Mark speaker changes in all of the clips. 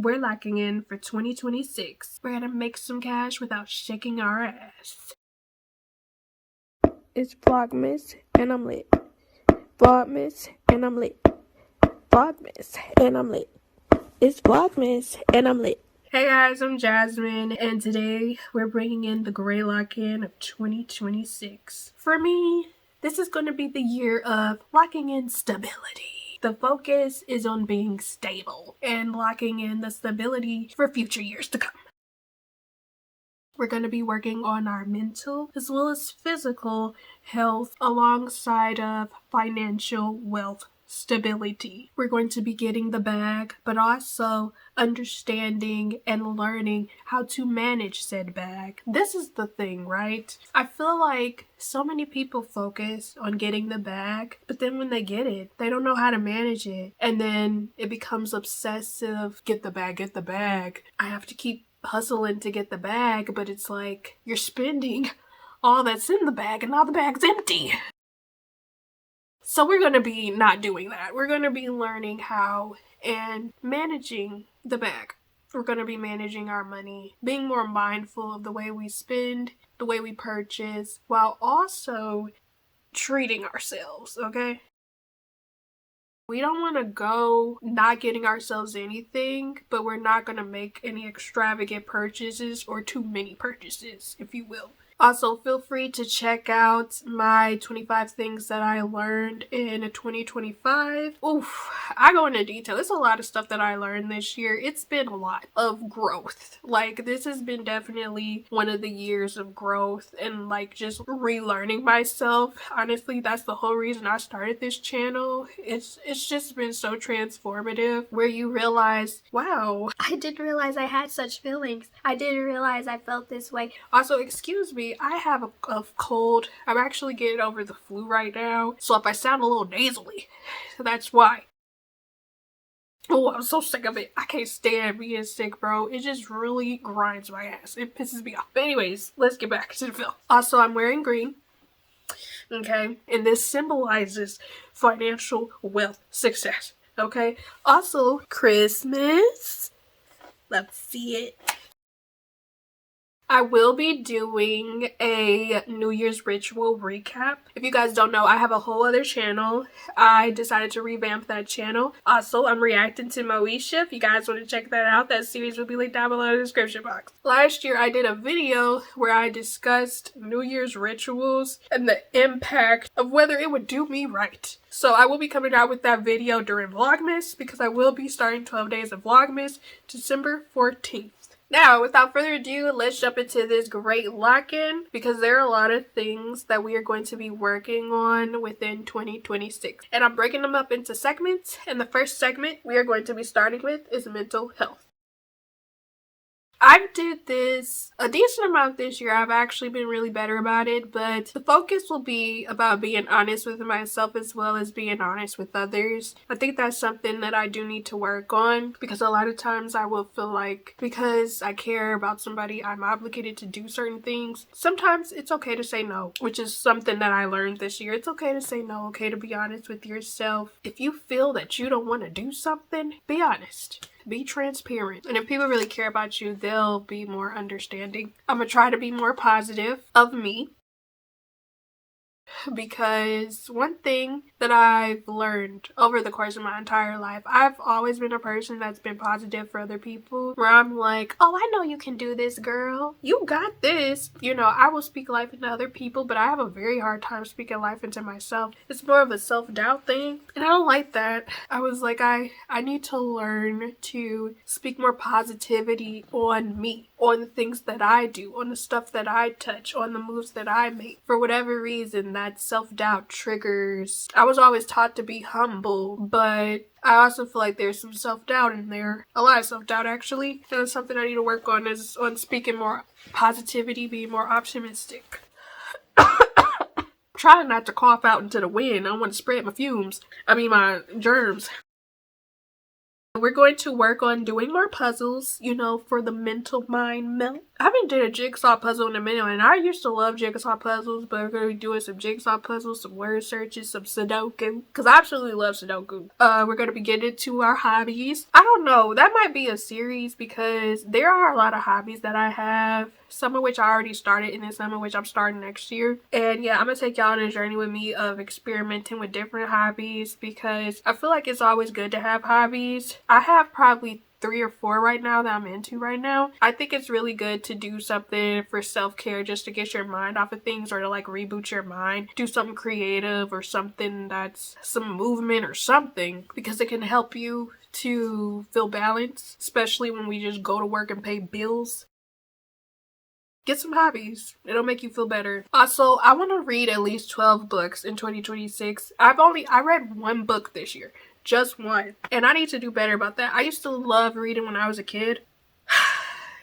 Speaker 1: we're locking in for 2026. We're gonna make some cash without shaking our ass.
Speaker 2: It's Vlogmas and I'm lit. Vlogmas and I'm lit. Vlogmas and I'm lit. It's Vlogmas and I'm lit.
Speaker 1: Hey guys, I'm Jasmine, and today we're bringing in the gray lock-in of 2026. For me, this is going to be the year of locking in stability. The focus is on being stable and locking in the stability for future years to come. We're going to be working on our mental as well as physical health alongside of financial wealth stability. We're going to be getting the bag, but also understanding and learning how to manage said bag. This is the thing, right? I feel like so many people focus on getting the bag, but then when they get it, they don't know how to manage it. And then it becomes obsessive. Get the bag, get the bag. I have to keep hustling to get the bag, but it's like you're spending all that's in the bag and now the bag's empty. So we're going to be not doing that. We're going to be learning how and managing the bag. We're going to be managing our money, being more mindful of the way we spend, the way we purchase, while also treating ourselves, okay? We don't want to go not getting ourselves anything, but we're not going to make any extravagant purchases or too many purchases, if you will. Also, feel free to check out my 25 things that I learned in 2025. Oof, I go into detail. There's a lot of stuff that I learned this year. It's been a lot of growth. Like, this has been definitely one of the years of growth and like just relearning myself. Honestly, that's the whole reason I started this channel. It's just been so transformative where you realize, wow,
Speaker 3: I didn't realize I had such feelings. I didn't realize I felt this way.
Speaker 1: Also, excuse me, I have a cold. I'm actually getting over the flu right now. So if I sound a little nasally, that's why. Oh, I'm so sick of it. I can't stand being sick, bro. It just really grinds my ass. It pisses me off. But anyways, let's get back to the film. Also, I'm wearing green. Okay? And this symbolizes financial wealth success. Okay? Also, Christmas. Let's see it. I will be doing a New Year's ritual recap. If you guys don't know, I have a whole other channel. I decided to revamp that channel. Also, I'm reacting to Moesha. If you guys want to check that out, that series will be linked down below in the description box. Last year, I did a video where I discussed New Year's rituals and the impact of whether it would do me right. So I will be coming out with that video during Vlogmas because I will be starting 12 days of Vlogmas December 14th. Now, without further ado, let's jump into this great lock-in because there are a lot of things that we are going to be working on within 2026. And I'm breaking them up into segments. And the first segment we are going to be starting with is mental health. I did this a decent amount this year. I've actually been really better about it, but the focus will be about being honest with myself as well as being honest with others. I think that's something that I do need to work on because a lot of times I will feel like because I care about somebody, I'm obligated to do certain things. Sometimes it's okay to say no, which is something that I learned this year. It's okay to say no, okay to be honest with yourself. If you feel that you don't want to do something, be honest. Be transparent. And if people really care about you, they'll be more understanding. I'm gonna try to be more positive of me. Because one thing that I've learned over the course of my entire life, I've always been a person that's been positive for other people, where I'm like, oh, I know you can do this, girl. You got this. You know, I will speak life into other people, but I have a very hard time speaking life into myself. It's more of a self-doubt thing, and I don't like that. I was like, I need to learn to speak more positivity on me, on the things that I do, on the stuff that I touch, on the moves that I make. For whatever reason, that self-doubt triggers. I was always taught to be humble, but I also feel like there's some self-doubt in there. A lot of self-doubt, actually. And it's something I need to work on, is on speaking more positivity, being more optimistic. Trying not to cough out into the wind. I don't want to spread my fumes. My germs. We're going to work on doing more puzzles, you know, for the mental mind melt. I haven't did a jigsaw puzzle in a minute, and I used to love jigsaw puzzles, but we're going to be doing some jigsaw puzzles, some word searches, some Sudoku, because I absolutely love Sudoku. We're going to be getting into our hobbies. I don't know, that might be a series because there are a lot of hobbies that I have, some of which I already started and then some of which I'm starting next year. And yeah, I'm going to take y'all on a journey with me of experimenting with different hobbies because I feel like it's always good to have hobbies. I have probably 3 or 4 right now that I'm into right now. I think it's really good to do something for self-care just to get your mind off of things or to like reboot your mind. Do something creative or something that's some movement or something because it can help you to feel balanced, especially when we just go to work and pay bills. Get some hobbies. It'll make you feel better. Also, I want to read at least 12 books in 2026. I read 1 book this year. Just 1. And I need to do better about that. I used to love reading when I was a kid.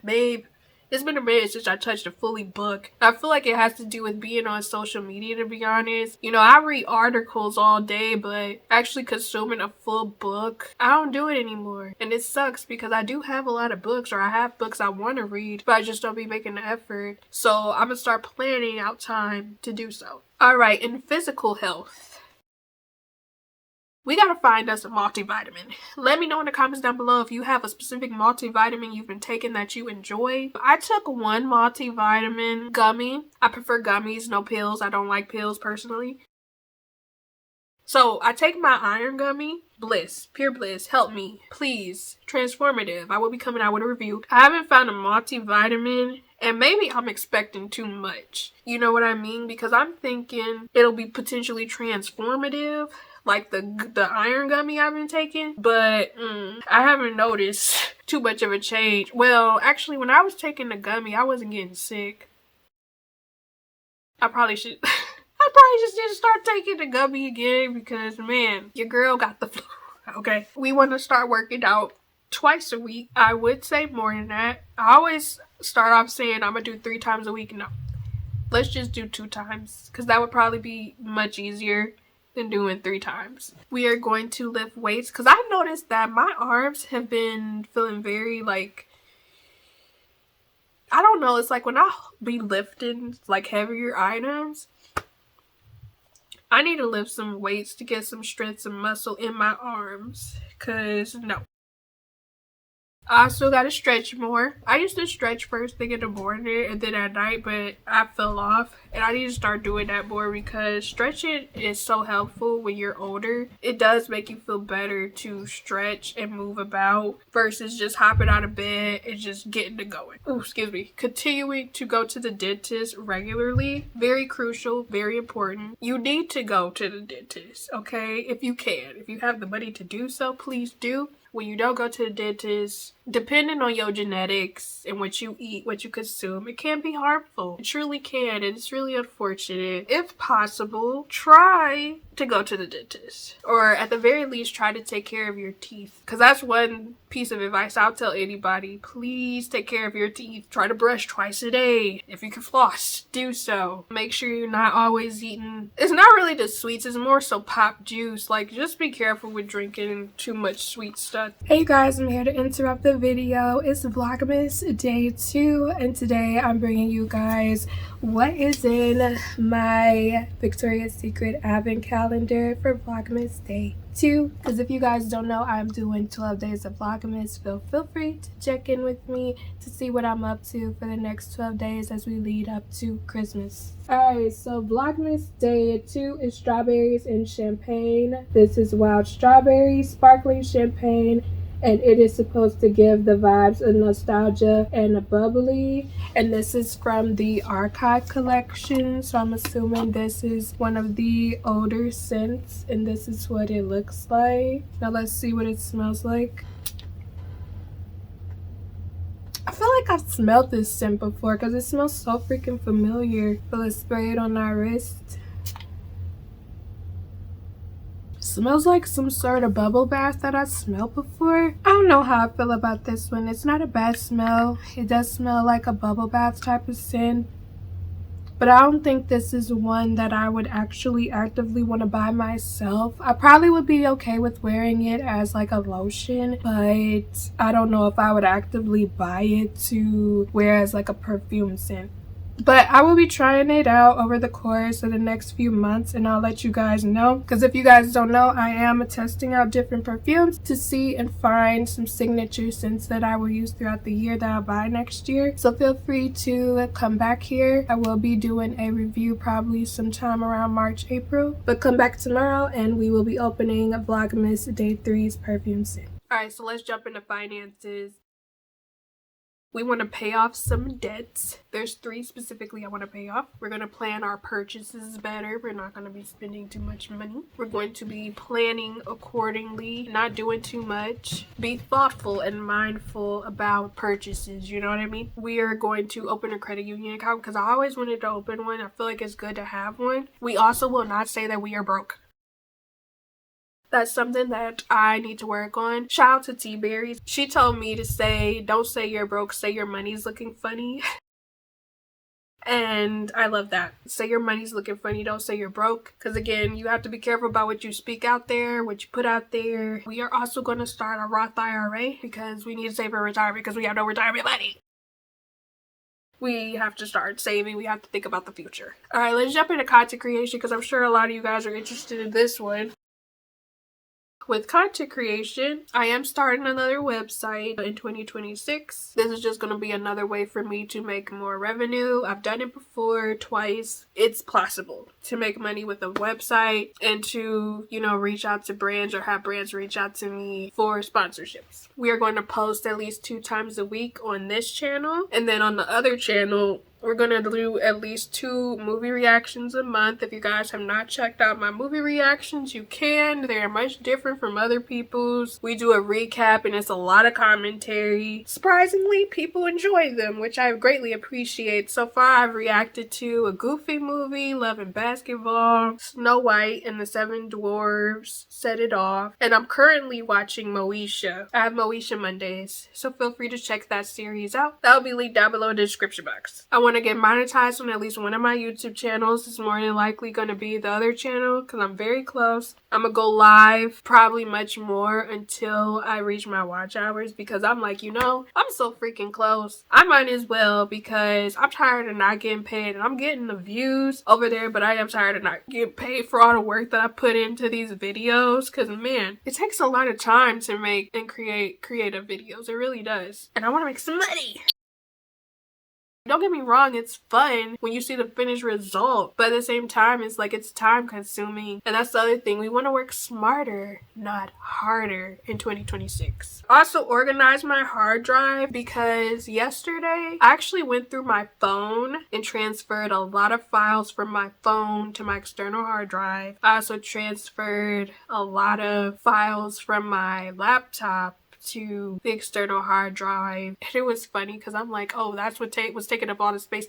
Speaker 1: Babe, it's been a minute since I touched a fully book. I feel like it has to do with being on social media, to be honest. You know, I read articles all day, but actually consuming a full book, I don't do it anymore. And it sucks because I do have a lot of books, or I have books I want to read, but I just don't be making the effort. So I'm gonna start planning out time to do so. Alright, in physical health, we gotta find us a multivitamin. Let me know in the comments down below if you have a specific multivitamin you've been taking that you enjoy. I took 1 multivitamin gummy. I prefer gummies, no pills. I don't like pills personally. So I take my iron gummy, Bliss, Pure Bliss, help me, please, transformative. I will be coming out with a review. I haven't found a multivitamin, and maybe I'm expecting too much. You know what I mean? Because I'm thinking it'll be potentially transformative, like the iron gummy I've been taking, but I haven't noticed too much of a change. Well, actually, when I was taking the gummy, I wasn't getting sick. I probably should just need to start taking the gummy again because, man, your girl got the flu. Okay, we want to start working out twice a week. I would say more than that. I always start off saying I'm gonna do 3 times a week. No, let's just do 2 times because that would probably be much easier than doing 3 times. We are going to lift weights because I noticed that my arms have been feeling very like, I don't know, it's like when I be lifting like heavier items, I need to lift some weights to get some strength, some muscle in my arms, cause no. I still gotta stretch more. I used to stretch first thing in the morning and then at night, but I fell off. And I need to start doing that more because stretching is so helpful when you're older. It does make you feel better to stretch and move about versus just hopping out of bed and just getting to going. Oh, excuse me. Continuing to go to the dentist regularly. Very crucial, very important. You need to go to the dentist, okay? If you can. If you have the money to do so, please do. When you don't go to the dentist, depending on your genetics and what you eat, what you consume, it can be harmful. It truly can, and it's really unfortunate. If possible, try to go to the dentist. Or at the very least, try to take care of your teeth. Because that's one piece of advice I'll tell anybody. Please take care of your teeth. Try to brush twice a day. If you can floss, do so. Make sure you're not always eating. It's not really the sweets, it's more so pop juice. Like, just be careful with drinking too much sweet stuff.
Speaker 4: Hey guys, I'm here to interrupt the video. It's Vlogmas Day 2, and today I'm bringing you guys what is in my Victoria's Secret Advent calendar for Vlogmas Day 2. Because if you guys don't know, I'm doing 12 days of Vlogmas. Feel free to check in with me to see what I'm up to for the next 12 days as we lead up to Christmas. Alright, so Vlogmas Day 2 is strawberries and champagne. This is wild strawberry, sparkling champagne, and it is supposed to give the vibes of nostalgia and a bubbly. And this is from the Archive collection, so I'm assuming this is one of the older scents, and this is what it looks like. Now let's see what it smells like. I feel like I've smelled this scent before because it smells so freaking familiar. So let's spray it on our wrist. Smells like some sort of bubble bath that I smelled before. I don't know how I feel about this one. It's not a bad smell. It does smell like a bubble bath type of scent. but I don't think this is one that I would actually actively want to buy myself. I probably would be okay with wearing it as like a lotion, but I don't know if I would actively buy it to wear as like a perfume scent. But I will be trying it out over the course of the next few months, and I'll let you guys know. Because if you guys don't know, I am testing out different perfumes to see and find some signature scents that I will use throughout the year that I'll buy next year. So feel free to come back here. I will be doing a review probably sometime around March, April. But come back tomorrow and we will be opening Vlogmas Day 3's perfume scent.
Speaker 1: Alright, so let's jump into finances. We want to pay off some debts. There's 3 specifically I want to pay off. We're going to plan our purchases better. We're not going to be spending too much money. We're going to be planning accordingly, not doing too much. Be thoughtful and mindful about purchases, you know what I mean? We are going to open a credit union account because I always wanted to open one. I feel like it's good to have one. We also will not say that we are broke. That's something that I need to work on. Shout out to T-Berries. She told me to say, don't say you're broke, say your money's looking funny. And I love that. Say your money's looking funny, don't say you're broke. Because again, you have to be careful about what you speak out there, what you put out there. We are also going to start a Roth IRA because we need to save for retirement because we have no retirement money. We have to start saving. We have to think about the future. Alright, let's jump into content creation because I'm sure a lot of you guys are interested in this one. With content creation, I am starting another website in 2026. This is just going to be another way for me to make more revenue. I've done it before twice. It's possible to make money with a website and to, you know, reach out to brands or have brands reach out to me for sponsorships. We are going to post at least 2 times a week on this channel, and then on the other channel, we're going to do at least 2 movie reactions a month. If you guys have not checked out my movie reactions, you can. They're much different from other people's. We do a recap and it's a lot of commentary. Surprisingly, people enjoy them, which I greatly appreciate. So far, I've reacted to a Goofy movie, Love and Basketball, Snow White and the 7 Dwarfs, Set It Off, and I'm currently watching Moesha. I have Moesha Mondays, so feel free to check that series out. That will be linked down below in the description box. I want to get monetized on at least one of my YouTube channels. It's more than likely going to be the other channel because I'm very close. I'm gonna go live probably much more until I reach my watch hours because I'm like, you know, I'm so freaking close. I might as well because I'm tired of not getting paid, and I'm getting the views over there, but I am tired of not getting paid for all the work that I put into these videos because, man, it takes a lot of time to make and create creative videos. It really does. And I want to make some money. Don't get me wrong, it's fun when you see the finished result, but at the same time, it's like it's time consuming. And that's the other thing. We want to work smarter, not harder in 2026. Also, organize my hard drive because yesterday I actually went through my phone and transferred a lot of files from my phone to my external hard drive. I also transferred a lot of files from my laptop to the external hard drive. And it was funny because I'm like, oh, that's what was taking up all the space.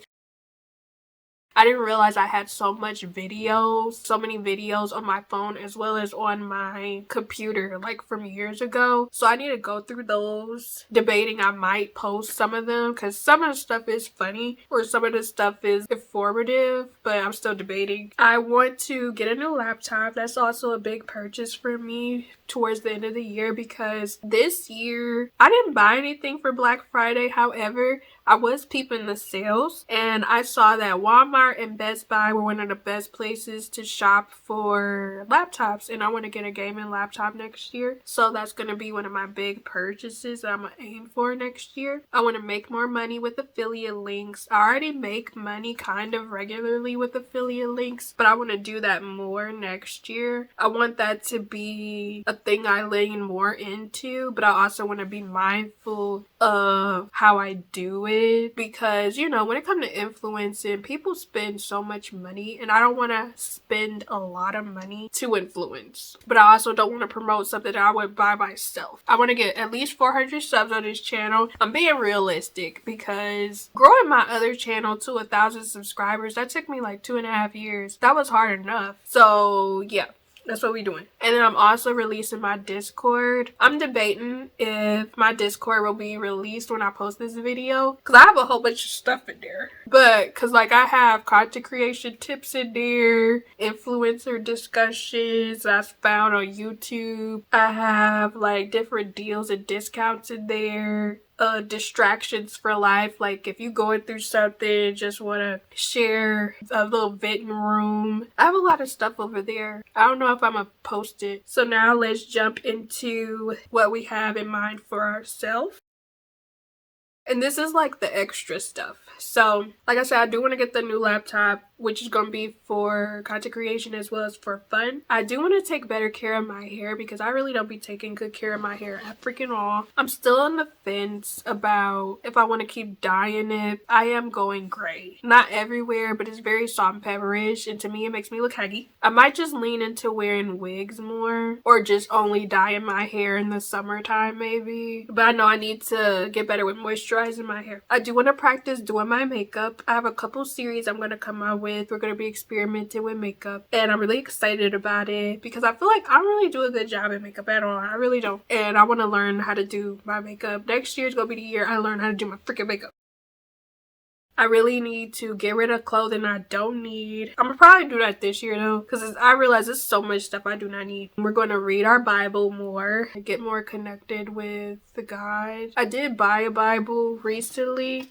Speaker 1: I didn't realize I had so many videos on my phone as well as on my computer, like from years ago. So I need to go through those, debating I might post some of them because some of the stuff is funny or some of the stuff is informative, but I'm still debating. I want to get a new laptop. That's also a big purchase for me towards the end of the year because this year I didn't buy anything for Black Friday. However, I was peeping the sales and I saw that Walmart and Best Buy were one of the best places to shop for laptops, and I want to get a gaming laptop next year. So that's going to be one of my big purchases that I'm going to aim for next year. I want to make more money with affiliate links. I already make money kind of regularly with affiliate links, but I want to do that more next year. I want that to be a thing I lean more into, but I also want to be mindful of how I do it because, you know, when it comes to influencing, people spend so much money and I don't want to spend a lot of money to influence, but I also don't want to promote something that I would buy myself. I want to get at least 400 subs on this channel. I'm being realistic because growing my other channel to 1,000 subscribers, that took me like 2.5 years. That was hard enough. So yeah, That's what we doing. And then I'm also releasing my Discord. I'm debating if my Discord will be released when I post this video, because I have a whole bunch of stuff in there. But because like I have content creation tips in there, influencer discussions I've found on YouTube. I have like different deals and discounts in there. Distractions for life, like if you going through something, just want to share a little venting room. I have a lot of stuff over there. I don't know if I'm gonna post it. So now let's jump into what we have in mind for ourselves. And this is like the extra stuff. So like I said, I do want to get the new laptop, which is going to be for content creation as well as for fun. I do want to take better care of my hair because I really don't be taking good care of my hair at freaking all. I'm still on the fence about if I want to keep dyeing it. I am going gray. Not everywhere, but it's very salt and pepperish, and to me it makes me look haggy. I might just lean into wearing wigs more, or just only dyeing my hair in the summertime maybe. But I know I need to get better with moisturizing my hair. I do want to practice doing my makeup. I have a couple series I'm going to come out with. We're going to be experimenting with makeup, and I'm really excited about it because I feel like I don't really do a good job at makeup at all. I really don't, and I want to learn how to do my makeup. Next year is going to be the year I learn how to do my freaking makeup. I really need to get rid of clothing I don't need. I'm gonna probably do that this year though, because I realize there's so much stuff I do not need. We're going to read our Bible more, get more connected with the God. I did buy a Bible recently.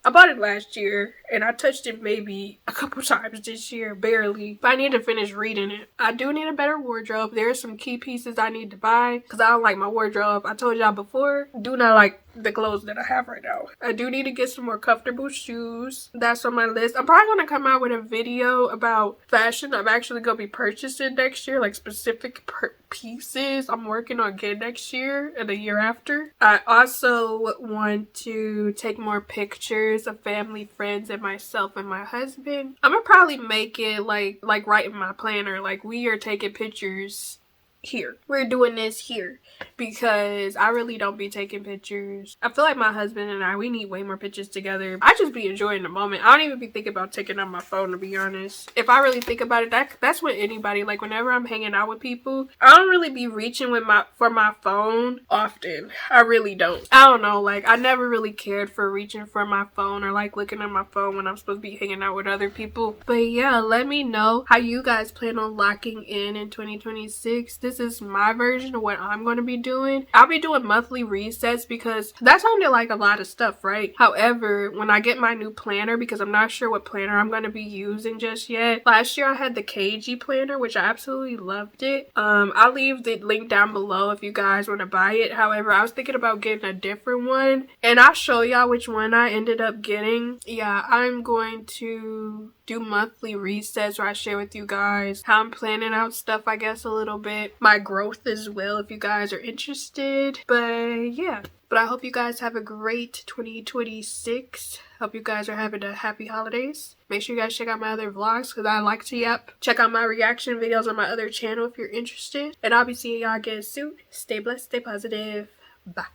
Speaker 1: I bought it last year and I touched it maybe a couple times this year, barely. But I need to finish reading it. I do need a better wardrobe. There are some key pieces I need to buy because I don't like my wardrobe. I told y'all before, do not like the clothes that I have right now. I do need to get some more comfortable shoes. That's on my list. I'm probably gonna come out with a video about fashion I'm actually gonna be purchasing next year, like specific pieces I'm working on getting next year and the year after. I also want to take more pictures of family, friends, and myself and my husband. I'm gonna probably make it like right in my planner, like we are taking pictures here. We're doing this here because I really don't be taking pictures. I feel like my husband and I, we need way more pictures together. I just be enjoying the moment. I don't even be thinking about taking out my phone, to be honest. If I really think about it, that's with anybody. Like whenever I'm hanging out with people, I don't really be reaching with for my phone often. I really don't. I don't know, like I never really cared for reaching for my phone or like looking at my phone when I'm supposed to be hanging out with other people. But yeah, let me know how you guys plan on locking in 2026. This is my version of what I'm going to be doing. I'll be doing monthly resets because that sounded like a lot of stuff, right? However, when I get my new planner, because I'm not sure what planner I'm going to be using just yet. Last year I had the KG planner, which I absolutely loved it. I'll leave the link down below if you guys want to buy it. However, I was thinking about getting a different one, and I'll show y'all which one I ended up getting. Yeah, I'm going to do monthly resets where I share with you guys how I'm planning out stuff, I guess, a little bit. My growth as well, if you guys are interested. But yeah. But I hope you guys have a great 2026. Hope you guys are having a happy holidays. Make sure you guys check out my other vlogs because I like to check out my reaction videos on my other channel if you're interested. And I'll be seeing y'all again soon. Stay blessed, stay positive. Bye.